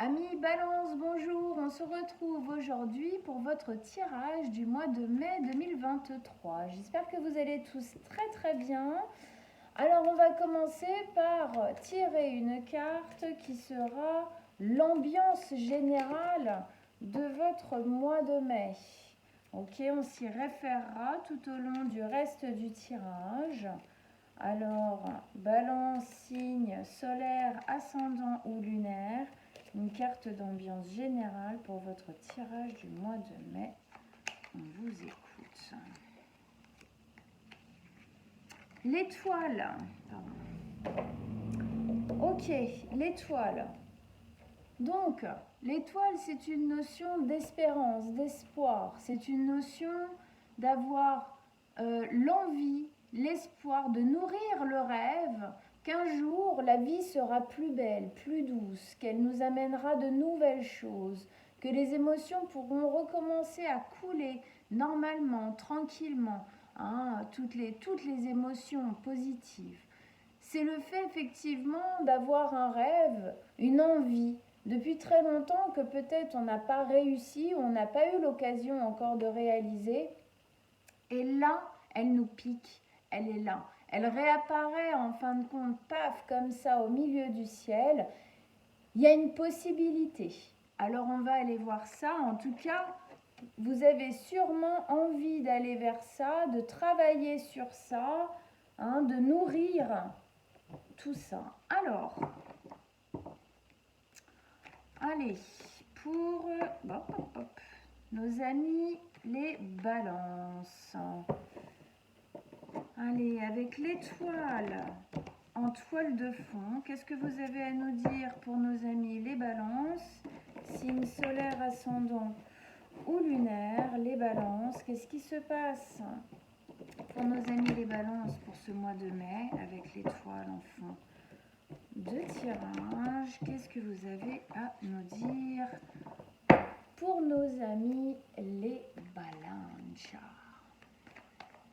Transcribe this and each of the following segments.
Amis Balance, bonjour, on se retrouve aujourd'hui pour votre tirage du mois de mai 2023. J'espère que vous allez tous très bien. Alors on va commencer par tirer une carte qui sera l'ambiance générale de votre mois de mai. Ok, on s'y référera tout au long du reste du tirage. Alors, Balance, signe solaire, ascendant ou lunaire. Une carte d'ambiance générale pour votre tirage du mois de mai. On vous écoute. L'étoile. Ok, l'étoile. Donc, l'étoile, c'est une notion d'espérance, d'espoir. C'est une notion d'avoir l'envie, l'espoir de nourrir le rêve qu'un jour la vie sera plus belle, plus douce, qu'elle nous amènera de nouvelles choses, que les émotions pourront recommencer à couler normalement, tranquillement, hein, toutes les émotions positives. C'est le fait effectivement d'avoir un rêve, une envie, depuis très longtemps que peut-être on n'a pas réussi, on n'a pas eu l'occasion encore de réaliser. Et là, elle nous pique, elle est là. Elle réapparaît en fin de compte, paf, comme ça au milieu du ciel. Il y a une possibilité. Alors on va aller voir ça. En tout cas, vous avez sûrement envie d'aller vers ça, de travailler sur ça, hein, de nourrir tout ça. Alors, allez, pour nos amis les balances. Allez, avec l'étoile en toile de fond, qu'est-ce que vous avez à nous dire pour nos amis les balances? Signe solaire, ascendant ou lunaire, les balances, qu'est-ce qui se passe pour nos amis les balances pour ce mois de mai avec l'étoile en fond de tirage? Qu'est-ce que vous avez à nous dire pour nos amis les balances?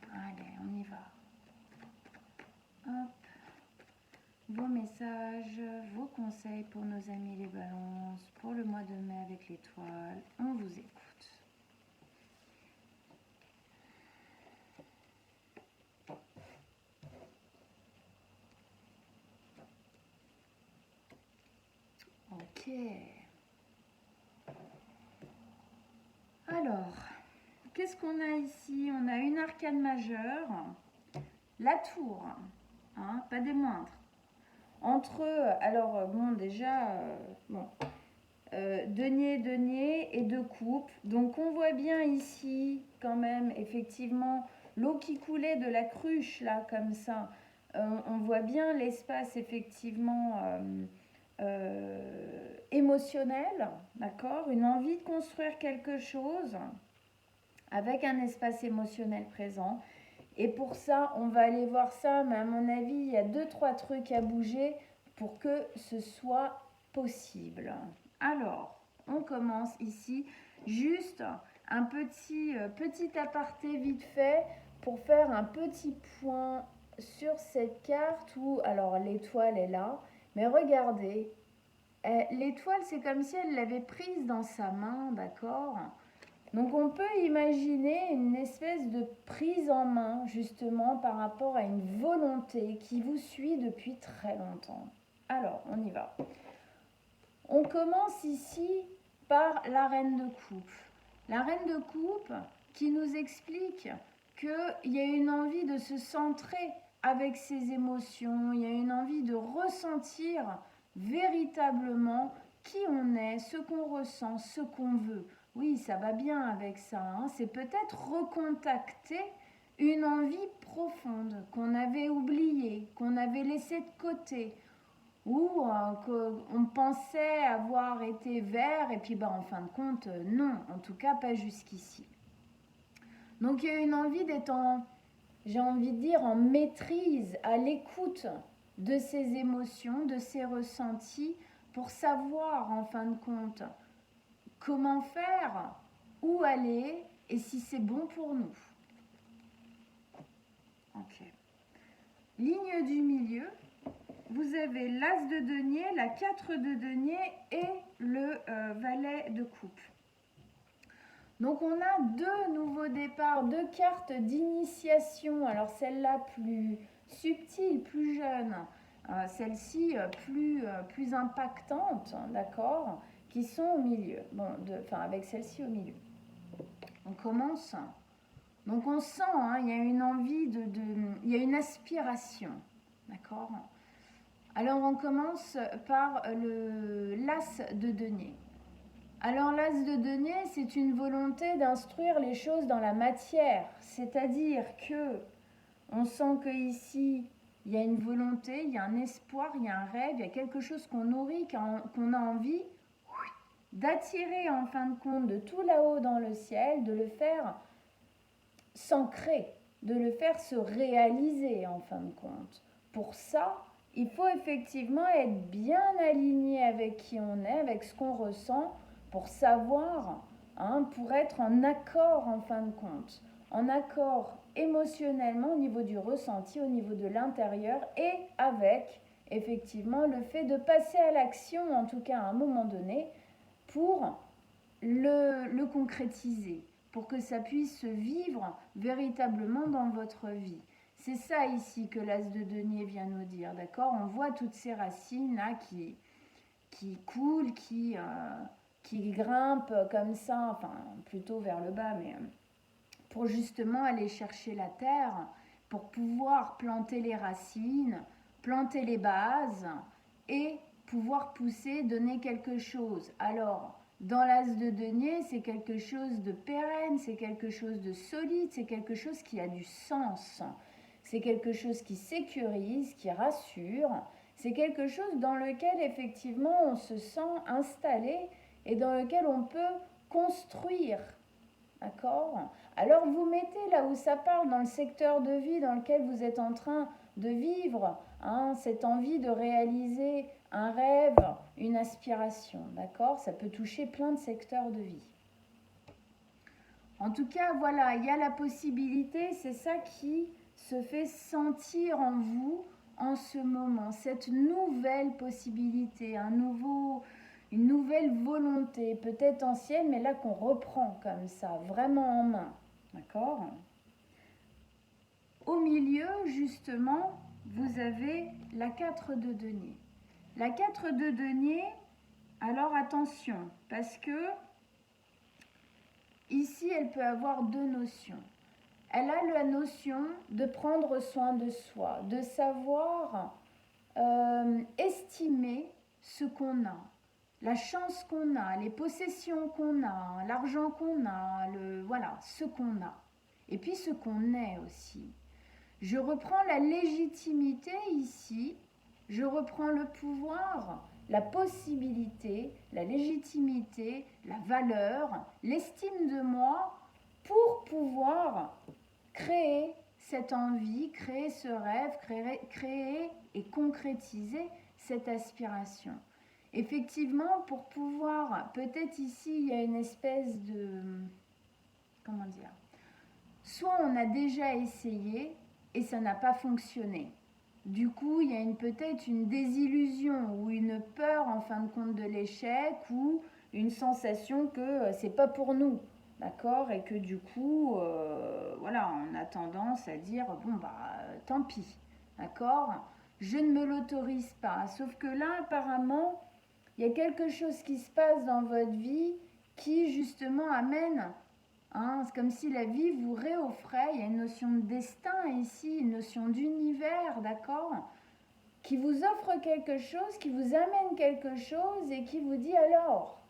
Allez, on y va. Hop. Vos messages, vos conseils pour nos amis les balances pour le mois de mai avec l'étoile. On vous écoute. Ok. Alors, qu'est-ce qu'on a ici? On a une arcane majeure, la tour, hein, pas des moindres. Entre, alors bon, déjà, denier et deux coupes. Donc on voit bien ici quand même effectivement l'eau qui coulait de la cruche là comme ça. On voit bien l'espace effectivement émotionnel, d'accord, une envie de construire quelque chose avec un espace émotionnel présent. Et pour ça, on va aller voir ça, mais à mon avis, il y a 2-3 trucs à bouger pour que ce soit possible. Alors, on commence ici, juste un petit aparté vite fait pour faire un petit point sur cette carte où, alors l'étoile est là, mais regardez, l'étoile c'est comme si elle l'avait prise dans sa main, d'accord ? Donc on peut imaginer une espèce de prise en main justement par rapport à une volonté qui vous suit depuis très longtemps. Alors, on y va. On commence ici par la reine de coupe. La reine de coupe qui nous explique qu'il y a une envie de se centrer avec ses émotions, il y a une envie de ressentir véritablement qui on est, ce qu'on ressent, ce qu'on veut. Oui, ça va bien avec ça, hein. C'est peut-être recontacter une envie profonde qu'on avait oubliée, qu'on avait laissée de côté, ou qu'on pensait avoir été vers, et puis en fin de compte, non, en tout cas pas jusqu'ici. Donc il y a une envie d'être j'ai envie de dire, en maîtrise, à l'écoute de ses émotions, de ses ressentis, pour savoir en fin de compte comment faire, où aller et si c'est bon pour nous. Ok. Ligne du milieu. vous avez l'as de denier, la 4 de denier et le valet de coupe. Donc on a deux nouveaux départs, deux cartes d'initiation. Alors celle-là plus subtile, plus jeune, celle-ci plus impactante, d'accord, qui sont au milieu. Bon, avec celle-ci au milieu. On commence. Donc on sent, il y a une envie il y a une aspiration, d'accord. Alors on commence par l'as de denier. Alors l'as de denier, c'est une volonté d'instruire les choses dans la matière, c'est-à-dire que on sent que ici il y a une volonté, il y a un espoir, il y a un rêve, il y a quelque chose qu'on nourrit, qu'on a envie d'attirer en fin de compte de tout là-haut dans le ciel, de le faire s'ancrer, de le faire se réaliser en fin de compte. Pour ça, il faut effectivement être bien aligné avec qui on est, avec ce qu'on ressent, pour savoir, pour être en accord en fin de compte, en accord émotionnellement au niveau du ressenti, au niveau de l'intérieur et avec effectivement le fait de passer à l'action, en tout cas à un moment donné, pour le concrétiser, pour que ça puisse se vivre véritablement dans votre vie. C'est ça ici que l'as de denier vient nous dire, d'accord? On voit toutes ces racines là qui coulent, qui grimpent comme ça, enfin plutôt vers le bas, mais pour justement aller chercher la terre, pour pouvoir planter les racines, planter les bases et pouvoir pousser, donner quelque chose. Alors, dans l'as de denier, c'est quelque chose de pérenne, c'est quelque chose de solide, c'est quelque chose qui a du sens. C'est quelque chose qui sécurise, qui rassure. C'est quelque chose dans lequel effectivement on se sent installé et dans lequel on peut construire. D'accord? Alors vous mettez là où ça parle, dans le secteur de vie dans lequel vous êtes en train de vivre, cette envie de réaliser un rêve, une aspiration, d'accord? Ça peut toucher plein de secteurs de vie. En tout cas, voilà, il y a la possibilité, c'est ça qui se fait sentir en vous en ce moment, cette nouvelle possibilité, une nouvelle volonté, peut-être ancienne, mais là qu'on reprend comme ça, vraiment en main, d'accord? Au milieu, justement, vous avez la 4 de denier. La 4 de denier, alors attention, parce que ici, elle peut avoir deux notions. Elle a la notion de prendre soin de soi, de savoir estimer ce qu'on a, la chance qu'on a, les possessions qu'on a, l'argent qu'on a, voilà, ce qu'on a. Et puis ce qu'on est aussi. Je reprends la légitimité ici, je reprends le pouvoir, la possibilité, la légitimité, la valeur, l'estime de moi pour pouvoir créer cette envie, créer ce rêve, créer et concrétiser cette aspiration. Effectivement, pour pouvoir, peut-être ici, il y a une espèce de, comment dire, soit on a déjà essayé et ça n'a pas fonctionné. Du coup, il y a peut-être une désillusion ou une peur en fin de compte de l'échec ou une sensation que c'est pas pour nous, d'accord? Et que du coup, voilà, on a tendance à dire bon bah tant pis, d'accord? Je ne me l'autorise pas. Sauf que là, apparemment, il y a quelque chose qui se passe dans votre vie qui justement amène. C'est comme si la vie vous réoffrait, il y a une notion de destin ici, une notion d'univers, d'accord? Qui vous offre quelque chose, qui vous amène quelque chose et qui vous dit alors,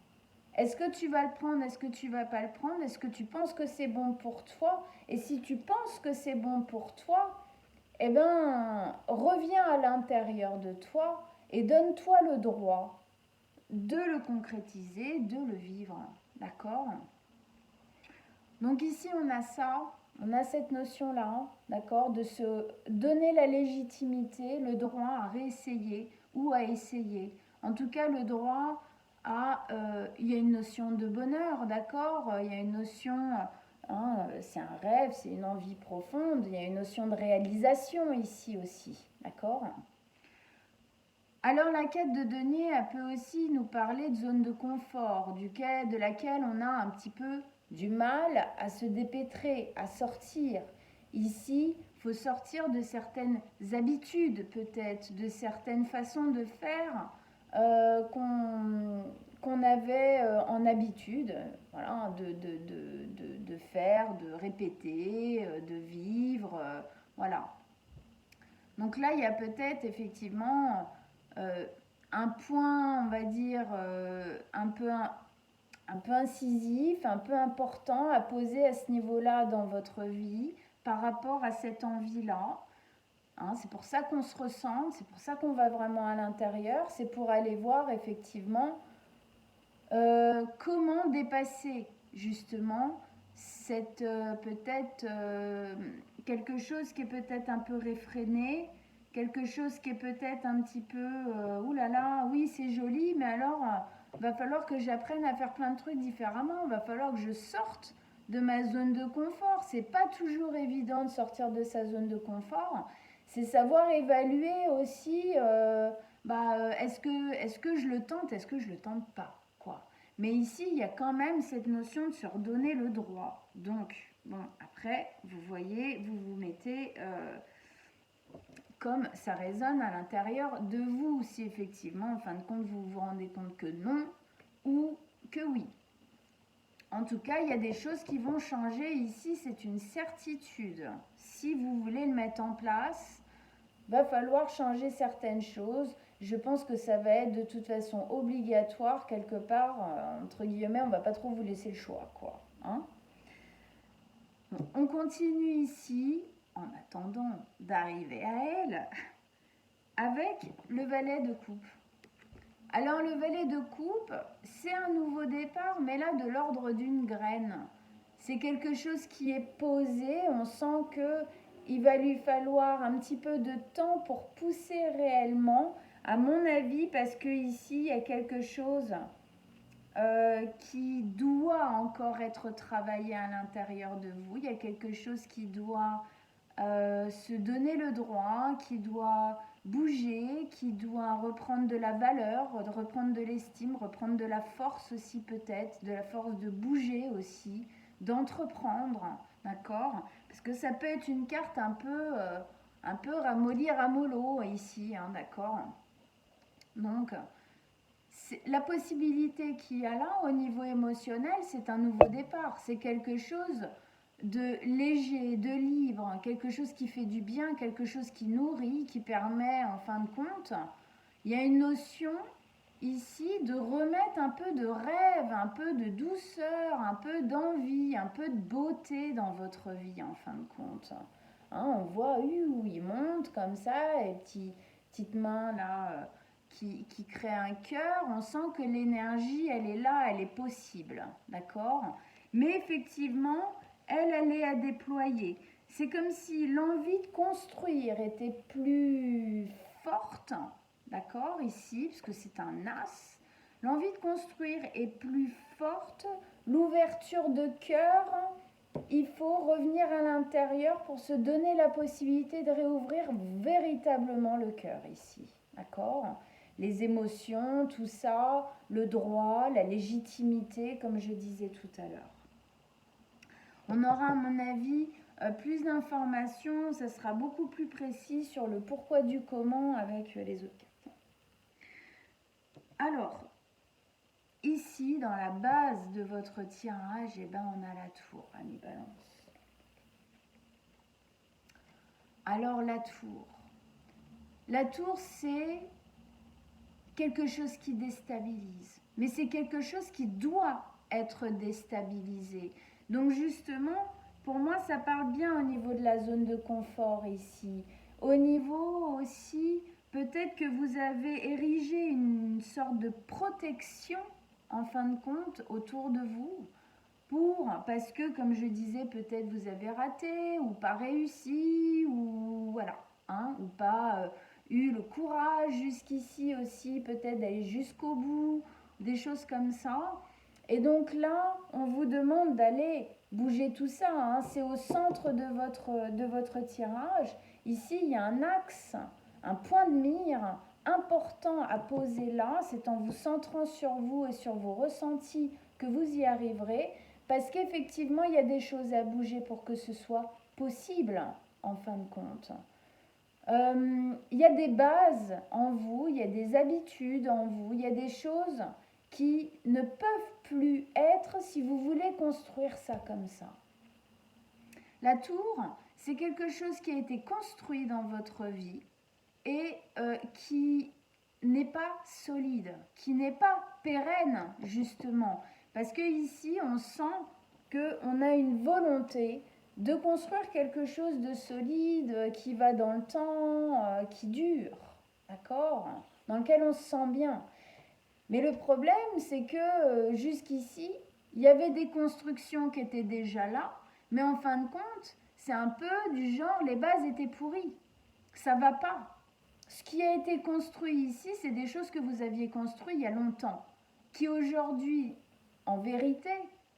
est-ce que tu vas le prendre, est-ce que tu vas pas le prendre, est-ce que tu penses que c'est bon pour toi? Et si tu penses que c'est bon pour toi, eh bien, reviens à l'intérieur de toi et donne-toi le droit de le concrétiser, de le vivre, d'accord? Donc ici, on a ça, on a cette notion-là, d'accord, de se donner la légitimité, le droit à réessayer ou à essayer. En tout cas, le droit à... il y a une notion de bonheur, d'accord, il y a une notion... c'est un rêve, c'est une envie profonde, il y a une notion de réalisation ici aussi, d'accord? Alors la quête de denier, elle peut aussi nous parler de zone de confort, de laquelle on a un petit peu du mal à se dépêtrer, à sortir. Ici, il faut sortir de certaines habitudes peut-être, de certaines façons de faire qu'on avait en habitude, voilà, de faire, de répéter, de vivre, voilà. Donc là, il y a peut-être effectivement euh, un point, on va dire, un peu incisif, un peu important à poser à ce niveau-là dans votre vie par rapport à cette envie-là. Hein, c'est pour ça qu'on se ressent, c'est pour ça qu'on va vraiment à l'intérieur, c'est pour aller voir effectivement comment dépasser justement cette peut-être quelque chose qui est peut-être un peu réfréné, quelque chose qui est peut-être un petit peu oulala, oui c'est joli, mais alors va falloir que j'apprenne à faire plein de trucs différemment, va falloir que je sorte de ma zone de confort. C'est pas toujours évident de sortir de sa zone de confort. C'est savoir évaluer aussi est-ce que je le tente, est-ce que je le tente pas, quoi. Mais ici, il y a quand même cette notion de se redonner le droit. Donc, bon, après, vous voyez, vous vous mettez comme ça résonne à l'intérieur de vous, si effectivement, en fin de compte, vous vous rendez compte que non ou que oui. En tout cas, il y a des choses qui vont changer ici, c'est une certitude. Si vous voulez le mettre en place, va falloir changer certaines choses. Je pense que ça va être de toute façon obligatoire quelque part, entre guillemets, on va pas trop vous laisser le choix, quoi. Hein. Bon, on continue ici, en attendant d'arriver à elle, avec le valet de coupe. Alors le valet de coupe, c'est un nouveau départ, mais là de l'ordre d'une graine. C'est quelque chose qui est posé, on sent que il va lui falloir un petit peu de temps pour pousser réellement, à mon avis, parce que ici il y a quelque chose qui doit encore être travaillé à l'intérieur de vous. Il y a quelque chose qui doit se donner le droit, qui doit bouger, qui doit reprendre de la valeur, reprendre de l'estime, reprendre de la force aussi peut-être, de la force de bouger aussi, d'entreprendre, d'accord? Parce que ça peut être une carte un peu ramolli ramollo ici, hein, d'accord? Donc, la possibilité qu'il y a là au niveau émotionnel, c'est un nouveau départ, c'est quelque chose de léger, de libre, quelque chose qui fait du bien, quelque chose qui nourrit, qui permet en fin de compte, il y a une notion ici de remettre un peu de rêve, un peu de douceur, un peu d'envie, un peu de beauté dans votre vie en fin de compte. Hein, on voit où il monte comme ça, et petites mains là qui crée un cœur, on sent que l'énergie, elle est là, elle est possible, d'accord? Mais effectivement, elle est à déployer. C'est comme si l'envie de construire était plus forte, d'accord, ici, puisque c'est un as. L'envie de construire est plus forte, l'ouverture de cœur, il faut revenir à l'intérieur pour se donner la possibilité de réouvrir véritablement le cœur ici, d'accord? Les émotions, tout ça, le droit, la légitimité, comme je disais tout à l'heure. On aura, à mon avis, plus d'informations, ça sera beaucoup plus précis sur le pourquoi du comment avec les autres cartes. Alors, ici, dans la base de votre tirage, eh ben, on a la tour, ami Balance. Alors, la tour. La tour, c'est quelque chose qui déstabilise. Mais c'est quelque chose qui doit être déstabilisé. Donc justement, pour moi, ça parle bien au niveau de la zone de confort ici. Au niveau aussi, peut-être que vous avez érigé une sorte de protection, en fin de compte, autour de vous. Parce que, comme je disais, peut-être vous avez raté, ou pas réussi, ou voilà, hein, ou pas eu le courage jusqu'ici aussi, peut-être d'aller jusqu'au bout, des choses comme ça. Et donc là, on vous demande d'aller bouger tout ça, hein, c'est au centre de votre tirage. Ici, il y a un axe, un point de mire important à poser là, c'est en vous centrant sur vous et sur vos ressentis que vous y arriverez, parce qu'effectivement, il y a des choses à bouger pour que ce soit possible, en fin de compte. Il y a des bases en vous, il y a des habitudes en vous, il y a des choses qui ne peuvent plus être si vous voulez construire ça comme ça. La tour, c'est quelque chose qui a été construit dans votre vie et qui n'est pas solide, qui n'est pas pérenne, justement. Parce que ici, on sent qu'on a une volonté de construire quelque chose de solide, qui va dans le temps, qui dure, d'accord, dans lequel on se sent bien. Mais le problème, c'est que jusqu'ici, il y avait des constructions qui étaient déjà là, mais en fin de compte, c'est un peu du genre, les bases étaient pourries. Ça va pas. Ce qui a été construit ici, c'est des choses que vous aviez construites il y a longtemps, qui aujourd'hui, en vérité,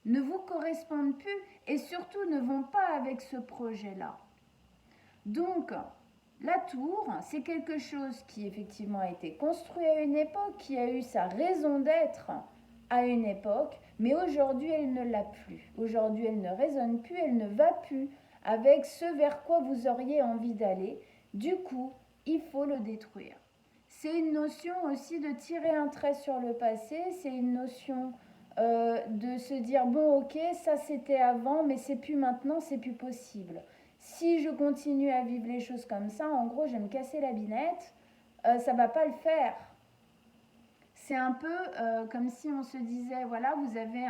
ne vous correspondent plus et surtout ne vont pas avec ce projet-là. Donc, la tour, c'est quelque chose qui effectivement a été construit à une époque, qui a eu sa raison d'être à une époque, mais aujourd'hui elle ne l'a plus. Aujourd'hui elle ne résonne plus, elle ne va plus avec ce vers quoi vous auriez envie d'aller. Du coup, il faut le détruire. C'est une notion aussi de tirer un trait sur le passé, c'est une notion de se dire bon ok, ça c'était avant, mais c'est plus maintenant, c'est plus possible. Si je continue à vivre les choses comme ça, en gros, je vais me casser la binette, ça va pas le faire. C'est un peu comme si on se disait, voilà, vous avez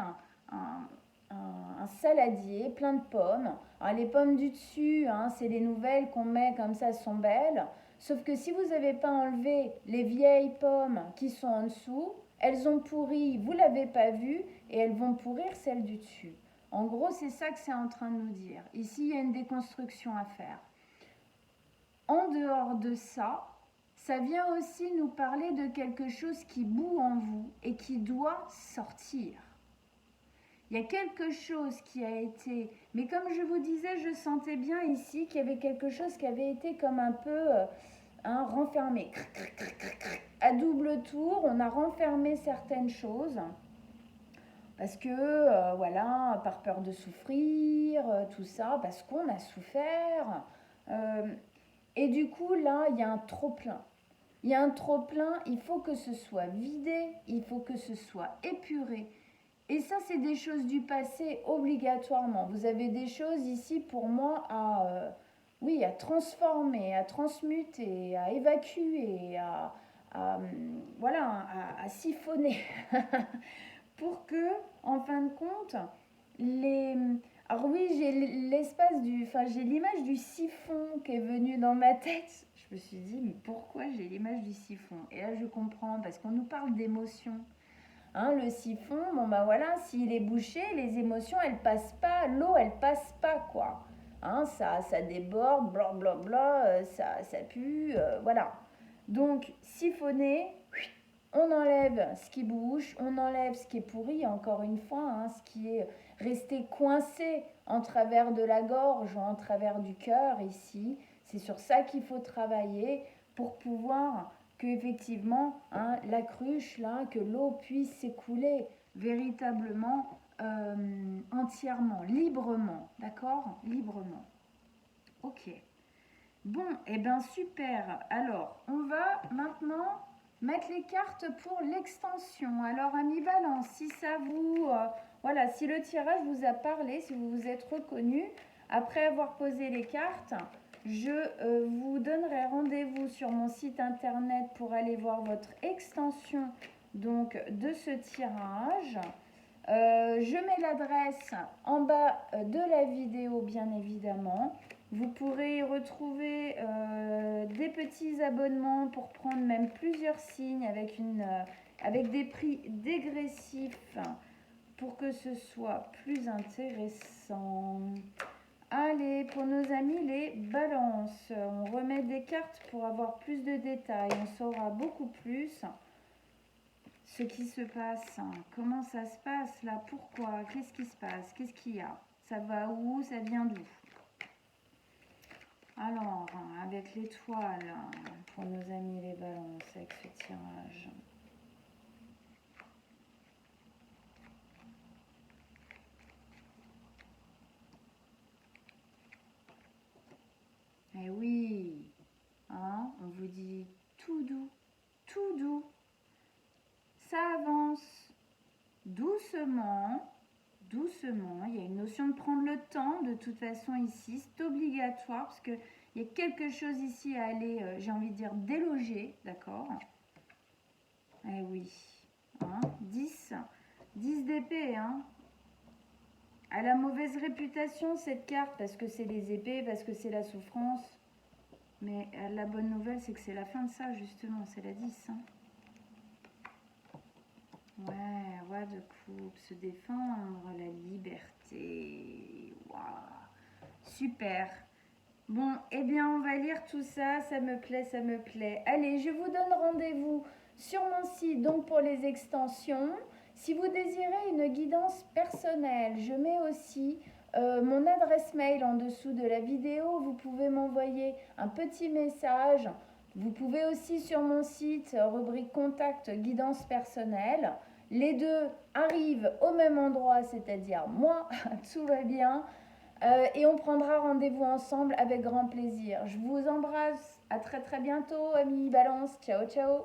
un saladier plein de pommes. Alors, les pommes du dessus, hein, c'est les nouvelles qu'on met comme ça, elles sont belles. Sauf que si vous n'avez pas enlevé les vieilles pommes qui sont en dessous, elles ont pourri, vous ne l'avez pas vu, et elles vont pourrir celles du dessus. En gros, c'est ça que c'est en train de nous dire. Ici, il y a une déconstruction à faire. En dehors de ça, ça vient aussi nous parler de quelque chose qui bout en vous et qui doit sortir. Il y a quelque chose qui a été... Mais comme je vous disais, je sentais bien ici qu'il y avait quelque chose qui avait été comme un peu renfermé. À double tour, on a renfermé certaines choses. Parce que, voilà, par peur de souffrir, tout ça, parce qu'on a souffert. Et du coup, là, il y a un trop-plein. Il y a un trop-plein, il faut que ce soit vidé, il faut que ce soit épuré. Et ça, c'est des choses du passé obligatoirement. Vous avez des choses ici pour moi à transformer, à transmuter, à évacuer, à siphonner. Pour que, en fin de compte, alors oui, j'ai j'ai l'image du siphon qui est venu dans ma tête. Je me suis dit, mais pourquoi j'ai l'image du siphon? Et là, je comprends, parce qu'on nous parle d'émotions. Hein, le siphon, bon bah voilà, s'il est bouché, les émotions, elles passent pas, l'eau, elle passe pas, quoi. Hein, ça déborde, blablabla, ça pue, voilà. Donc, siphonner, on enlève ce qui bouge, on enlève ce qui est pourri, encore une fois, hein, ce qui est resté coincé en travers de la gorge ou en travers du cœur ici. C'est sur ça qu'il faut travailler pour pouvoir que effectivement la cruche là, que l'eau puisse s'écouler véritablement entièrement, librement, d'accord, librement. Ok. Bon, et bien super. Alors, on va maintenant mettre les cartes pour l'extension. Alors, amis Valence, si ça vous... voilà, si le tirage vous a parlé, si vous vous êtes reconnu, après avoir posé les cartes, je vous donnerai rendez-vous sur mon site internet pour aller voir votre extension donc, de ce tirage. Je mets l'adresse en bas de la vidéo, bien évidemment. Vous pourrez y retrouver des petits abonnements pour prendre même plusieurs signes avec des prix dégressifs pour que ce soit plus intéressant. Allez, pour nos amis les balances, on remet des cartes pour avoir plus de détails. On saura beaucoup plus ce qui se passe. Comment ça se passe là? Pourquoi? Qu'est-ce qui se passe? Qu'est-ce qu'il y a? Ça va où? Ça vient d'où? Alors, avec l'étoile, pour nos amis les balances, avec ce tirage. Eh oui, hein, on vous dit tout doux, tout doux. Ça avance doucement, doucement. Il y a une notion de prendre le temps, de toute façon ici, c'est obligatoire parce qu'il y a quelque chose ici à aller, j'ai envie de dire, déloger, d'accord? Eh oui, hein, 10 d'épée, hein. Elle a mauvaise réputation cette carte parce que c'est les épées, parce que c'est la souffrance. Mais la bonne nouvelle, c'est que c'est la fin de ça, justement, c'est la 10. Hein. Ouais, roi de coupe, se défendre, la liberté. Waouh, super. Bon, eh bien, on va lire tout ça, ça me plaît, ça me plaît. Allez, je vous donne rendez-vous sur mon site, donc pour les extensions. Si vous désirez une guidance personnelle, je mets aussi mon adresse mail en dessous de la vidéo. Vous pouvez m'envoyer un petit message. Vous pouvez aussi sur mon site, rubrique contact, guidance personnelle. Les deux arrivent au même endroit, c'est-à-dire moi, tout va bien. Et on prendra rendez-vous ensemble avec grand plaisir. Je vous embrasse. À très très bientôt, amis Balance. Ciao, ciao.